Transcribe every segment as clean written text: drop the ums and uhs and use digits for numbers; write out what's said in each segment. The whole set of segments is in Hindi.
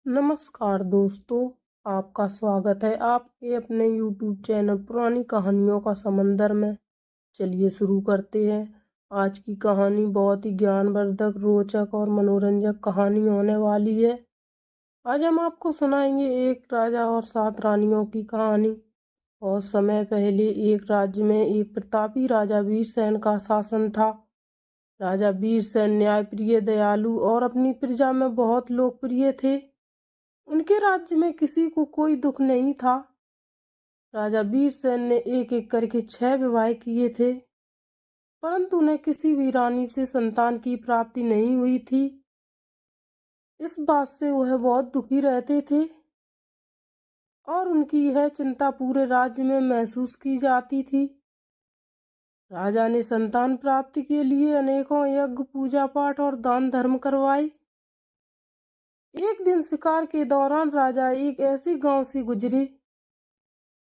नमस्कार दोस्तों, आपका स्वागत है आपके अपने YouTube चैनल पुरानी कहानियों का समंदर में। चलिए शुरू करते हैं। आज की कहानी बहुत ही ज्ञानवर्धक, रोचक और मनोरंजक कहानी होने वाली है। आज हम आपको सुनाएंगे एक राजा और 7 रानियों की कहानी। बहुत समय पहले एक राज्य में एक प्रतापी राजा वीरसेन का शासन था। राजा वीरसेन न्यायप्रिय, दयालु और अपनी प्रजा में बहुत लोकप्रिय थे। उनके राज्य में किसी को कोई दुख नहीं था। राजा वीरसेन ने एक एक करके 6 विवाह किए थे, परंतु उन्हें किसी भी रानी से संतान की प्राप्ति नहीं हुई थी। इस बात से वह बहुत दुखी रहते थे और उनकी यह चिंता पूरे राज्य में महसूस की जाती थी। राजा ने संतान प्राप्ति के लिए अनेकों यज्ञ, पूजा पाठ और दान धर्म करवाए। एक दिन शिकार के दौरान राजा एक ऐसे गांव से गुजरे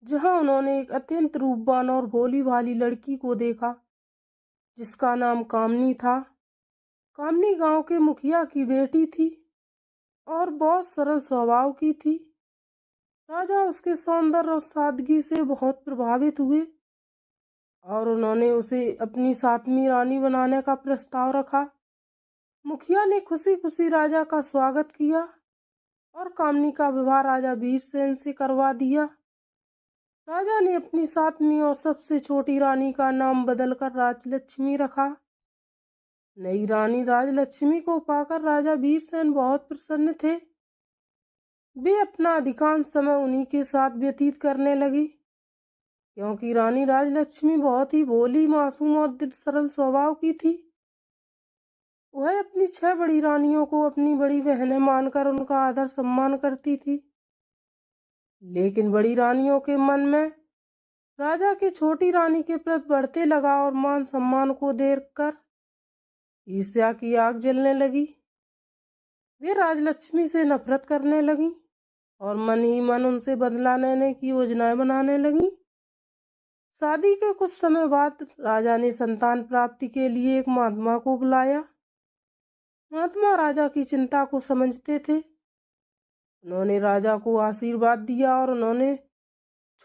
जहां उन्होंने एक अत्यंत रूपवान और भोली भाली लड़की को देखा, जिसका नाम कामनी था। कामनी गांव के मुखिया की बेटी थी और बहुत सरल स्वभाव की थी। राजा उसके सौंदर्य और सादगी से बहुत प्रभावित हुए और उन्होंने उसे अपनी 7वीं रानी बनाने का प्रस्ताव रखा। मुखिया ने खुशी खुशी राजा का स्वागत किया और कामनी का विवाह राजा वीरसेन से करवा दिया। राजा ने अपनी 7वीं और सबसे छोटी रानी का नाम बदलकर राजलक्ष्मी रखा। नई रानी राजलक्ष्मी को पाकर राजा वीरसेन बहुत प्रसन्न थे। वे अपना अधिकांश समय उन्हीं के साथ व्यतीत करने लगी, क्योंकि रानी राजलक्ष्मी बहुत ही भोली, मासूम और दिल सरल स्वभाव की थी। वह अपनी 6 बड़ी रानियों को अपनी बड़ी बहनें मानकर उनका आदर सम्मान करती थी। लेकिन बड़ी रानियों के मन में राजा की छोटी रानी के प्रति बढ़ते लगाव और मान सम्मान को देखकर ईर्ष्या की आग जलने लगी। वे राजलक्ष्मी से नफरत करने लगी और मन ही मन उनसे बदला लेने की योजनाएं बनाने लगी। शादी के कुछ समय बाद राजा ने संतान प्राप्ति के लिए एक महात्मा को बुलाया। महात्मा राजा की चिंता को समझते थे। उन्होंने राजा को आशीर्वाद दिया और उन्होंने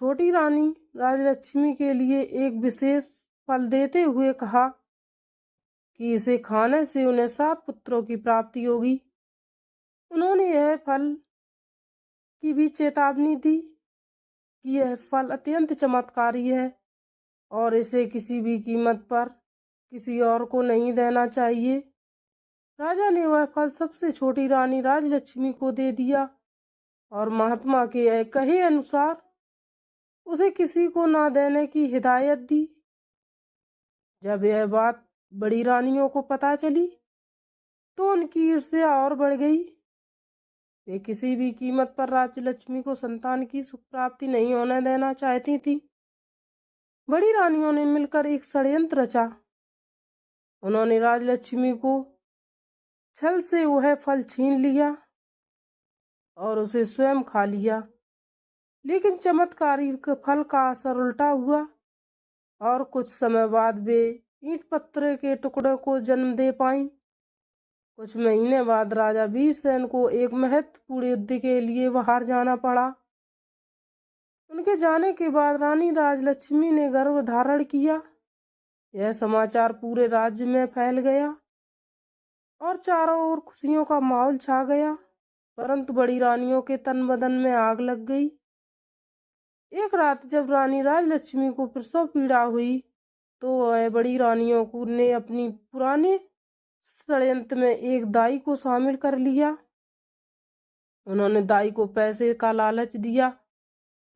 छोटी रानी राजलक्ष्मी के लिए एक विशेष फल देते हुए कहा कि इसे खाने से उन्हें 7 पुत्रों की प्राप्ति होगी। उन्होंने यह फल की भी चेतावनी दी कि यह फल अत्यंत चमत्कारी है और इसे किसी भी कीमत पर किसी और को नहीं देना चाहिए। राजा ने वह फल सबसे छोटी रानी राजलक्ष्मी को दे दिया और महात्मा के कहे अनुसार उसे किसी को ना देने की हिदायत दी। जब यह बात बड़ी रानियों को पता चली तो उनकी ईर्ष्या और बढ़ गई। वे किसी भी कीमत पर राजलक्ष्मी को संतान की सुख प्राप्ति नहीं होने देना चाहती थी। बड़ी रानियों ने मिलकर एक षड्यंत्र रचा। उन्होंने राजलक्ष्मी को छल से वह फल छीन लिया और उसे स्वयं खा लिया। लेकिन चमत्कारी फल का असर उल्टा हुआ और कुछ समय बाद वे ईंट पत्थर के टुकड़ों को जन्म दे पाई। कुछ महीने बाद राजा वीरसेन को एक महत्वपूर्ण युद्ध के लिए बाहर जाना पड़ा। उनके जाने के बाद रानी राजलक्ष्मी ने गर्भ धारण किया। यह समाचार पूरे राज्य में फैल गया और चारों ओर खुशियों का माहौल छा गया, परंतु बड़ी रानियों के तन बदन में आग लग गई। एक रात जब रानी राजलक्ष्मी को प्रसव पीड़ा हुई तो वह बड़ी रानियों को ने अपनी पुराने षड्यंत्र में एक दाई को शामिल कर लिया। उन्होंने दाई को पैसे का लालच दिया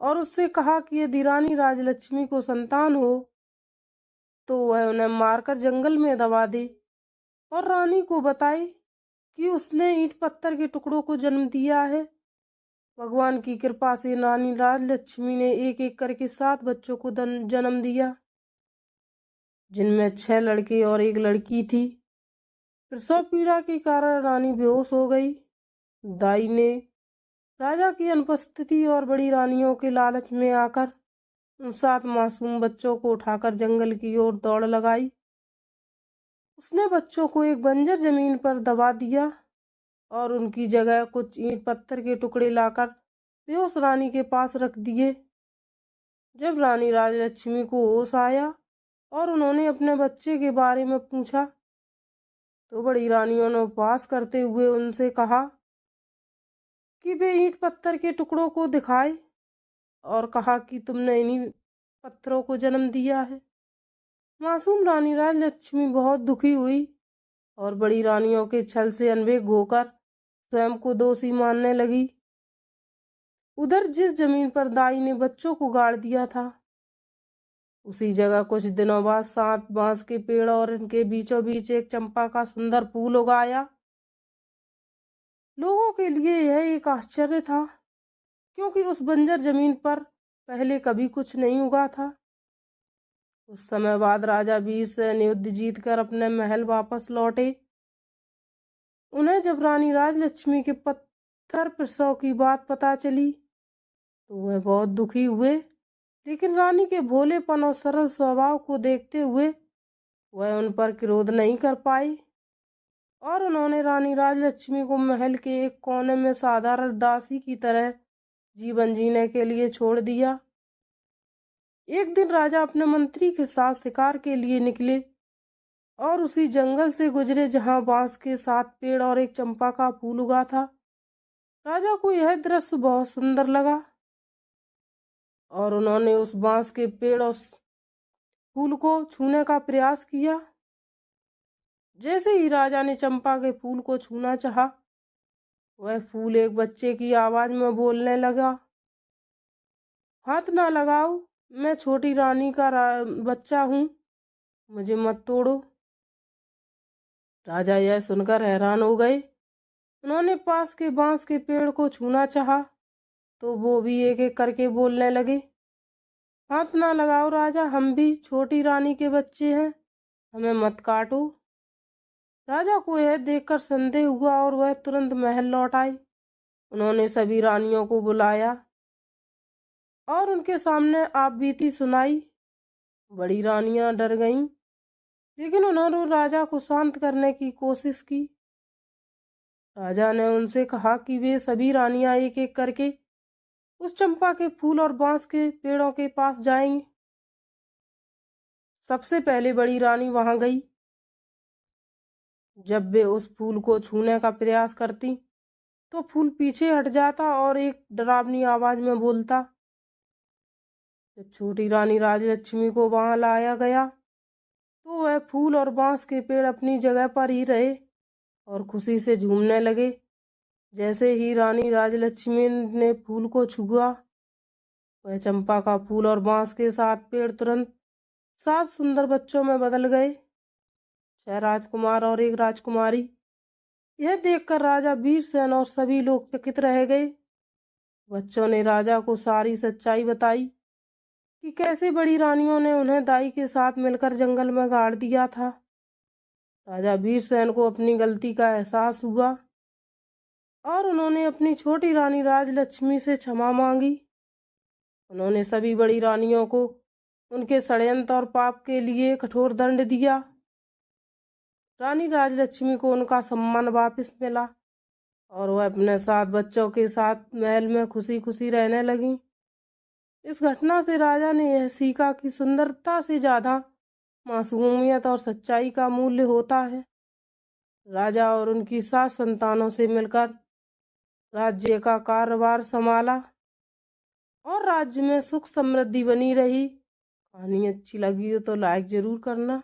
और उससे कहा कि यदि रानी राजलक्ष्मी को संतान हो तो वह उन्हें मारकर जंगल में दबा दे और रानी को बताए कि उसने ईंट पत्थर के टुकड़ों को जन्म दिया है। भगवान की कृपा से रानी राजलक्ष्मी ने एक एक करके 7 बच्चों को जन्म दिया, जिनमें 6 लड़के और 1 लड़की थी। प्रसव पीड़ा के कारण रानी बेहोश हो गई। दाई ने राजा की अनुपस्थिति और बड़ी रानियों के लालच में आकर उन 7 मासूम बच्चों को उठाकर जंगल की ओर दौड़ लगाई। उसने बच्चों को एक बंजर जमीन पर दबा दिया और उनकी जगह कुछ ईंट पत्थर के टुकड़े लाकर बेहोश रानी के पास रख दिए। जब रानी राजलक्ष्मी को होश आया और उन्होंने अपने बच्चे के बारे में पूछा तो बड़ी रानियों ने उपवास करते हुए उनसे कहा कि वे ईंट पत्थर के टुकड़ों को दिखाए और कहा कि तुमने इन्हीं पत्थरों को जन्म दिया है। मासूम रानी राजलक्ष्मी बहुत दुखी हुई और बड़ी रानियों के छल से अनभिज्ञ होकर स्वयं को दोषी मानने लगी। उधर जिस जमीन पर दाई ने बच्चों को गाड़ दिया था उसी जगह कुछ दिनों बाद 7 बांस के पेड़ और इनके बीचों बीच एक चंपा का सुंदर फूल उगाया। लोगों के लिए यह एक आश्चर्य था क्योंकि उस बंजर जमीन पर पहले कभी कुछ नहीं उगा था। कुछ समय बाद राजा वीरसेन युद्ध जीतकर अपने महल वापस लौटे। उन्हें जब रानी राजलक्ष्मी के पत्थर प्रसव की बात पता चली तो वह बहुत दुखी हुए, लेकिन रानी के भोलेपन और सरल स्वभाव को देखते हुए वह उन पर क्रोध नहीं कर पाई और उन्होंने रानी राजलक्ष्मी को महल के एक कोने में साधारण दासी की तरह जीवन जीने के लिए छोड़ दिया। एक दिन राजा अपने मंत्री के साथ शिकार के लिए निकले और उसी जंगल से गुजरे जहां बांस के 7 पेड़ और एक चंपा का फूल उगा था। राजा को यह दृश्य बहुत सुंदर लगा और उन्होंने उस बांस के पेड़ और फूल को छूने का प्रयास किया। जैसे ही राजा ने चंपा के फूल को छूना चाहा वह फूल एक बच्चे की आवाज में बोलने लगा, हाथ ना लगाओ, मैं छोटी रानी का बच्चा हूँ, मुझे मत तोड़ो। राजा यह सुनकर हैरान हो गए। उन्होंने पास के बांस के पेड़ को छूना चाहा तो वो भी एक एक करके बोलने लगे, हाथ ना लगाओ राजा, हम भी छोटी रानी के बच्चे हैं, हमें मत काटो। राजा को यह देखकर संदेह हुआ और वह तुरंत महल लौट आए। उन्होंने सभी रानियों को बुलाया और उनके सामने आप बीती सुनाई। बड़ी रानियां डर गईं, लेकिन उन्होंने राजा को शांत करने की कोशिश की। राजा ने उनसे कहा कि वे सभी रानियां एक एक करके उस चंपा के फूल और बांस के पेड़ों के पास जाएंगी। सबसे पहले बड़ी रानी वहां गई। जब वे उस फूल को छूने का प्रयास करती तो फूल पीछे हट जाता और एक डरावनी आवाज में बोलता। जब छोटी रानी राजलक्ष्मी को वहां लाया गया तो वह फूल और बांस के पेड़ अपनी जगह पर ही रहे और खुशी से झूमने लगे। जैसे ही रानी राजलक्ष्मी ने फूल को छुआ वह चंपा का फूल और बांस के 7 पेड़ तुरंत 7 सुंदर बच्चों में बदल गए, 6 राजकुमार और 1 राजकुमारी। यह देखकर राजा वीरसेन और सभी लोग चकित रह गए। बच्चों ने राजा को सारी सच्चाई बताई कि कैसे बड़ी रानियों ने उन्हें दाई के साथ मिलकर जंगल में गाड़ दिया था। राजा वीरसेन को अपनी गलती का एहसास हुआ और उन्होंने अपनी छोटी रानी राजलक्ष्मी से क्षमा मांगी। उन्होंने सभी बड़ी रानियों को उनके षड्यंत्र और पाप के लिए कठोर दंड दिया। रानी राजलक्ष्मी को उनका सम्मान वापस मिला और वह अपने 7 बच्चों के साथ महल में खुशी खुशी रहने लगी। इस घटना से राजा ने यह सीखा कि सुंदरता से ज़्यादा मासूमियत और सच्चाई का मूल्य होता है। राजा और उनकी 7 संतानों से मिलकर राज्य का कारोबार संभाला और राज्य में सुख समृद्धि बनी रही। कहानी अच्छी लगी हो तो लाइक ज़रूर करना।